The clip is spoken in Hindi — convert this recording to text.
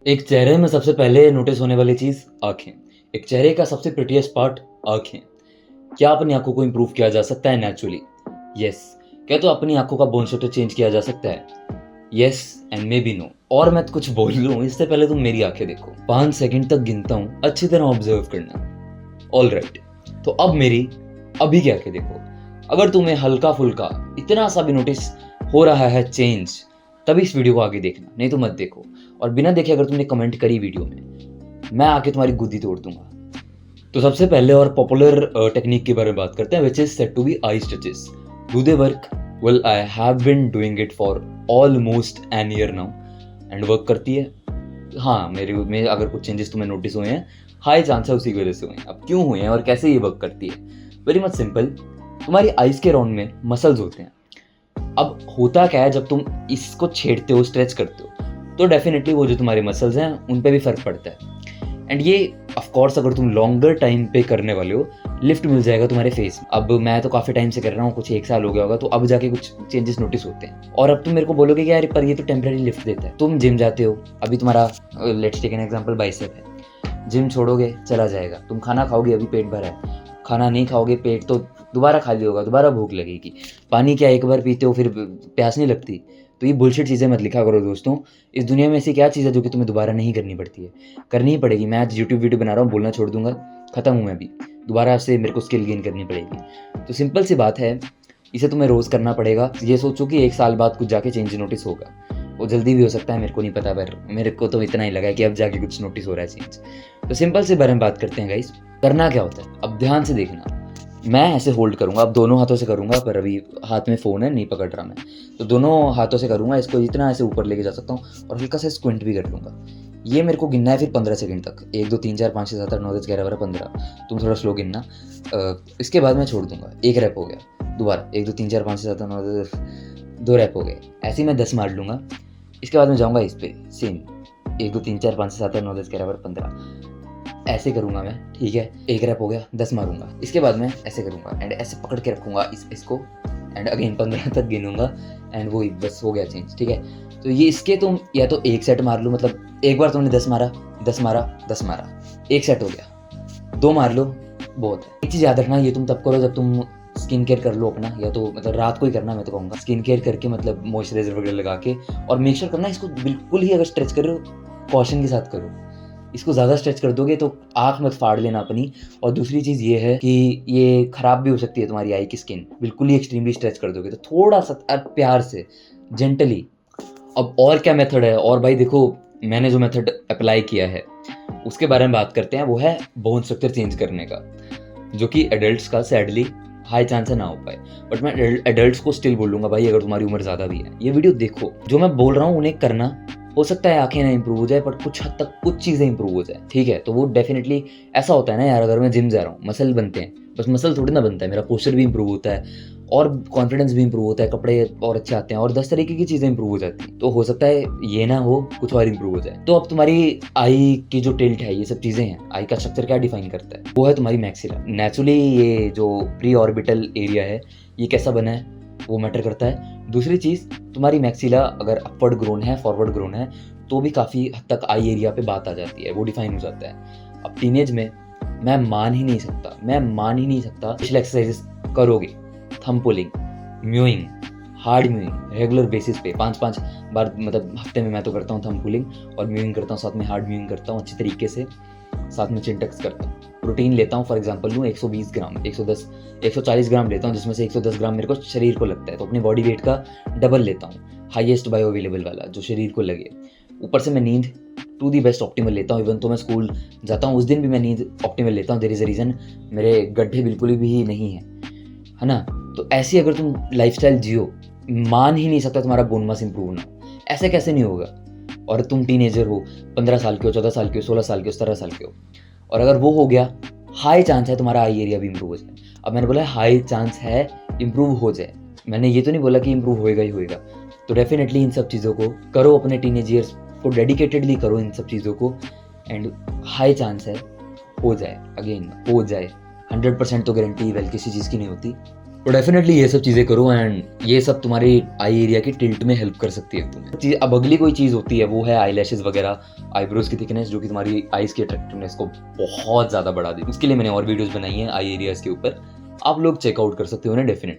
एक चेहरे में सबसे पहले नोटिस होने वाली चीज़ आँखें। एक चेहरे का सबसे प्रिटीएस्ट पार्ट आँखें। क्या अपनी आँखों को इम्प्रूव किया जा सकता है नेचुरली? येस। क्या तो अपनी आँखों का बोन स्ट्रक्चर चेंज किया जा सकता है? Yes and maybe no. और मैं कुछ बोल लूँ इससे पहले तुम मेरी आँखें देखो। 5 सेकंड तक गिनता हूँ, अच्छी तरह ऑब्जर्व करना। ऑलराइट, तो अब मेरी अभी की आँखें देखो। अगर तुम्हें हल्का-फुल्का इतना सा भी नोटिस हो रहा है चेंज, तभी इस वीडियो को आगे देखना, नहीं तो मत देखो। और बिना देखे अगर तुमने कमेंट करी वीडियो में, मैं आके तुम्हारी गुद्दी तोड़ दूंगा। तो सबसे पहले और पॉपुलर टेक्निक के बारे में बात करते हैं, which is said to be eye stitches. Do they work? Well, I have been doing it for almost an year now and work करती है। हाँ, मेरे में अगर कुछ चेंजेस तुम्हें नोटिस हुए हैं, हाई चांस है उसी की वजह से हुए हैं। अब क्यों हुए हैं और कैसे ये वर्क करती है? Very much simple. तुम्हारी आइज के राउंड में मसल्स होते हैं। अब होता क्या है, जब तुम इसको छेड़ते हो, स्ट्रेच करते हो, तो डेफिनेटली वो जो तुम्हारे मसल्स हैं उन पे भी फर्क पड़ता है। एंड ये ऑफ कोर्स अगर तुम लॉन्गर टाइम पे करने वाले हो, लिफ्ट मिल जाएगा तुम्हारे फेस में। अब मैं तो काफ़ी टाइम से कर रहा हूँ, कुछ 1 साल हो गया होगा, तो अब जाके कुछ चेंजेस नोटिस होते हैं। और अब तुम मेरे को बोलोगे कि यार पर ये तो टेम्पररी लिफ्ट देता है। तुम जिम जाते हो, अभी तुम्हारा let's take an example bicep है। जिम छोड़ोगे चला जाएगा। तुम खाना खाओगे, अभी पेट भरा है, खाना नहीं खाओगे, पेट तो दोबारा खाली होगा, दोबारा भूख लगेगी। पानी क्या एक बार पीते हो फिर प्यास नहीं लगती? तो ये बुलशिट चीज़ें मत लिखा करो दोस्तों। इस दुनिया में ऐसी क्या चीज़ है जो कि तुम्हें दोबारा नहीं करनी पड़ती है? करनी ही पड़ेगी। मैं आज यूट्यूब वीडियो बना रहा हूँ, बोलना छोड़ दूंगा, खत्म हूँ मैं भी। दोबारा से मेरे को स्किल गेन करनी पड़ेगी। तो सिंपल सी बात है, इसे तुम्हें रोज़ करना पड़ेगा। ये सोचो कि 1 साल बाद कुछ जाके चेंज नोटिस होगा। वो जल्दी भी हो सकता है, मेरे को नहीं पता, पर मेरे को तो इतना ही लगा कि अब जाके कुछ नोटिस हो रहा है चेंज। तो सिंपल से बारे में बात करते हैं गाइस। करना क्या होता है, अब ध्यान से देखना। मैं ऐसे होल्ड करूँगा, अब दोनों हाथों से करूँगा, पर अभी हाथ में फ़ोन है, नहीं पकड़ रहा मैं। तो दोनों हाथों से करूँगा, इसको जितना ऐसे ऊपर लेके जा सकता हूँ और हल्का सा स्क्विंट भी कर लूँगा। ये मेरे को गिनना है फिर 15 सेकंड तक। 1 2 3 4 5 6 7 8 9 10 11 12 15। तुम थोड़ा स्लो गिनना। इसके बाद मैं छोड़ दूँगा। 1 रैप हो गया। दोबारा 1 2 3 4 5 6 7 8 9 10 2 रैप हो गए। ऐसे ही मैं 10 मार लूँगा। इसके बाद मैं जाऊँगा इस पे सेम 1 2 3 4 5 6 7 8 9 10 11 12 15। ऐसे करूँगा मैं, ठीक है। 1 रैप हो गया, 10 मारूँगा। इसके बाद मैं ऐसे करूँगा एंड ऐसे पकड़ के रखूँगा इसको एंड अगेन 15 तक गिनूँगा एंड वही बस हो गया चेंज, ठीक है। तो ये इसके तुम या तो 1 सेट मार लो, मतलब एक बार तुमने 10 मारा, 10 मारा, 10 मारा, 1 सेट हो गया। 2 मार लो, बहुत है। एक चीज़ याद रखना, ये तुम तब करो जब तुम स्किन केयर कर लो अपना, या तो मतलब रात को ही करना, मैं तो कहूँगा स्किन केयर करके, मतलब मॉइस्चराइजर वगैरह लगा के। और मेक श्योर करना इसको बिल्कुल ही, अगर स्ट्रेच कर रहे हो कॉशन के साथ करो। इसको ज़्यादा स्ट्रेच कर दोगे तो आँख मत फाड़ लेना अपनी। और दूसरी चीज़ ये है कि ये ख़राब भी हो सकती है तुम्हारी आई की स्किन। बिल्कुल ही एक्सट्रीमली स्ट्रेच कर दोगे तो थोड़ा सा प्यार से, जेंटली। अब और क्या मेथड है? और भाई देखो, मैंने जो मेथड अप्लाई किया है उसके बारे में बात करते हैं। वो है बोन स्ट्रक्चर चेंज करने का, जो कि एडल्ट्स का सैडली हाई चांस है ना हो पाए। बट मैं एडल्ट्स को स्टिल बोलूँगा, भाई अगर तुम्हारी उम्र ज़्यादा भी है, ये वीडियो देखो। जो मैं बोल रहा हूँ उन्हें करना। हो सकता है आंखें ना इंप्रूव हो जाए, बट कुछ हद तक कुछ चीज़ें इंप्रूव हो जाए, ठीक है। तो वो डेफिनेटली ऐसा होता है ना यार, अगर मैं जिम जा रहा हूँ, मसल बनते हैं, बस मसल थोड़ी ना बनता है, मेरा पोस्चर भी इंप्रूव होता है और कॉन्फिडेंस भी इंप्रूव होता है, कपड़े और अच्छे आते हैं और 10 तरीके की चीज़ें इंप्रूव हो जाती हैं। तो हो सकता है ये ना हो, कुछ और इंप्रूव हो जाए। तो अब तुम्हारी आई की जो टिल्ट है, ये सब चीज़ें हैं, आई का स्ट्रक्चर क्या डिफाइन करता है? वो है तुम्हारी मैक्सिला। नेचुरली ये जो प्री ऑर्बिटल एरिया है, ये कैसा बना है वो मैटर करता है। दूसरी चीज़, तुम्हारी मैक्सिला अगर अपवर्ड ग्रोन है, फॉरवर्ड ग्रोन है, तो भी काफ़ी हद तक आई एरिया पे बात आ जाती है, वो डिफाइन हो जाता है। अब टीनेज में मैं मान ही नहीं सकता पिछले एक्सरसाइजेस करोगे, thumb pulling, mowing, hard mowing regular basis पे 5-5 बार, मतलब हफ्ते में मैं तो करता हूँ थंब पुलिंग और म्यूइंग करता हूँ, साथ में हार्ड म्यूइंग करता हूँ अच्छी तरीके से, साथ में चिन टक्स करता हूँ। प्रोटीन लेता हूँ, फॉर एग्जांपल लूँ 120 ग्राम, 110, 140 ग्राम लेता हूँ, जिसमें से 110 ग्राम मेरे को शरीर को लगता है, तो अपनी बॉडी वेट का डबल लेता हूँ, हाईएस्ट बायो अवेलेबल वाला जो शरीर को लगे। ऊपर से मैं नींद टू दी बेस्ट ऑप्टिमल लेता हूँ। इवन तो मैं स्कूल जाता हूँ उस दिन भी मैं नींद ऑप्टिमल लेता हूँ। देयर इज़ अ रीज़न, मेरे गड्ढे बिल्कुल भी नहीं है ना। तो ऐसी अगर तुम लाइफस्टाइल जियो, मान ही नहीं सकता तुम्हारा बोन मास इंप्रूव ना हो। ऐसे कैसे नहीं होगा? और तुम टीनेजर हो, 15 साल के हो, 14 साल के हो, 16 साल के हो, 17 साल के हो, और अगर वो हो गया, हाई चांस है तुम्हारा आई एरिया भी इंप्रूव हो जाए। अब मैंने बोला हाई चांस है इंप्रूव हो जाए, मैंने ये तो नहीं बोला कि इंप्रूव होएगा ही होएगा। तो डेफिनेटली इन सब चीज़ों को करो, अपने टीनेज ईयर्स को डेडिकेटेडली करो इन सब चीज़ों को, एंड हाई चांस है हो जाए। अगेन हो जाए, 100% तो गारंटी वेल किसी चीज़ की नहीं होती, तो डेफिनेटली ये सब चीज़ें करो एंड ये सब तुम्हारे आई एरिया की टिल्ट में हेल्प कर सकती है तुम्हें। अब अगली कोई चीज़ होती है वो है आई लैशेज वगैरह, आईब्रोज की थिकनेस, जो कि तुम्हारी आईज की अट्रैक्टिवनेस को बहुत ज़्यादा बढ़ा देती है। उसके लिए मैंने और वीडियोज़ बनाई हैं आई एरियाज़ के ऊपर, आप लोग चेकआउट कर सकते हो ना डेफिनेटली।